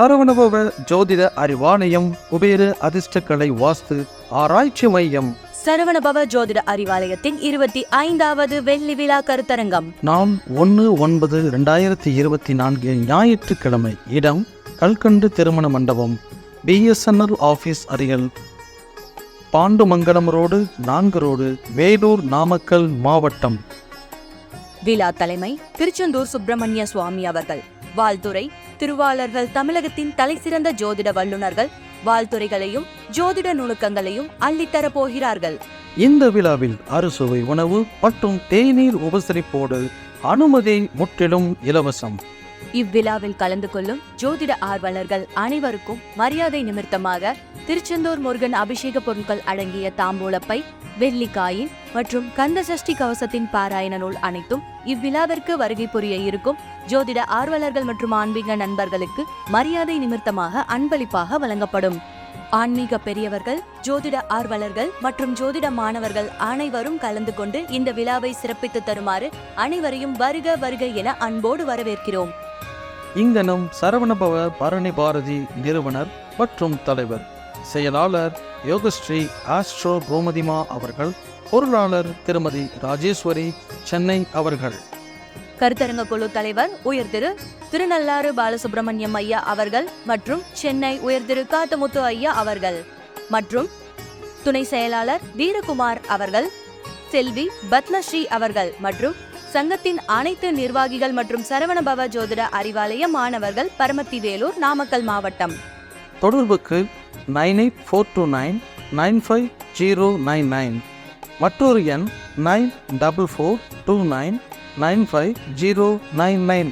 சரவணபவ ஜோதிட அறிவாலயம், குபேர அதிர்ஷ்டக்கலை வாஸ்து ஆராய்ச்சி மையம். சரவணபவ ஜோதிட அறிவாலயத்தின் 25வது வெள்ளி விழா கருத்தரங்கம் நாள் 1/9/2024 ஞாயிற்றுக்கிழமை. இடம் கல்கண்டு திருமண மண்டபம், BSNL ஆபீஸ் அருகில், பாண்டுமங்கலம் ரோடு, 4 ரோடு, வேலூர், நாமக்கல் மாவட்டம். விழா தலைமை திருச்செந்தூர் சுப்பிரமணிய சுவாமி அவர்கள். வாழ்த்துறை திருவாளர்கள் தமிழகத்தின் தலைசிறந்த ஜோதிட வல்லுநர்கள் வாழ்த்துறைகளையும் ஜோதிட நுணுக்கங்களையும் அள்ளித்தர போகிறார்கள். இந்த விழாவில் அறுசுவை உணவு மற்றும் தேநீர் உபசரிப்போடு அனுமதி முற்றிலும் இலவசம். இவ்விழாவில் கலந்து கொள்ளும் ஜோதிட ஆர்வலர்கள் அனைவருக்கும் மரியாதை நிமித்தமாக திருச்செந்தூர் முருகன் அபிஷேக பொருட்கள் அடங்கிய தாம்பூலப்பை, வெள்ளிக்காயின் மற்றும் கந்த சஷ்டி கவசத்தின் பாராயண நூல் அனைத்தும் இவ்விழாவிற்கு வருகை புரிய இருக்கும் ஜோதிட ஆர்வலர்கள் மற்றும் ஆன்மீக நண்பர்களுக்கு மரியாதை நிமித்தமாக அன்பளிப்பாக வழங்கப்படும். ஆன்மீக பெரியவர்கள், ஜோதிட ஆர்வலர்கள் மற்றும் ஜோதிட மாணவர்கள் அனைவரும் கலந்து கொண்டு இந்த விழாவை சிறப்பித்து தருமாறு அனைவரையும் வருக வருக என அன்போடு வரவேற்கிறோம். இங்கனம் சரவணபவ பரணி பாரதி நிறுவனர் மற்றும் தலைவர், செயலாளர் யோகஸ்ரீ ஆஸ்ட்ரோ கோமதிமா அவர்கள், பொருளாளர் திருமதி ராஜேஸ்வரி சென்னை அவர்கள். கருத்தரங்க குழு தலைவர் உயர் திரு திருநள்ளாறு பாலசுப்ரமணியம் ஐயா அவர்கள் மற்றும் சென்னை உயர் திரு காத்தமுத்து ஐயா அவர்கள் மற்றும் துணை செயலாளர் வீரகுமார் அவர்கள், செல்வி பத்மஸ்ரீ அவர்கள் மற்றும் சங்கத்தின் அனைத்து நிர்வாகிகள் மற்றும் சரவணபவ ஜோதிட அறிவாலய மாணவர்கள், பரமத்தி வேலூர், நாமக்கல் மாவட்டம். தொடர்புக்கு 9842995099, மற்றொரு எண் 9442995099.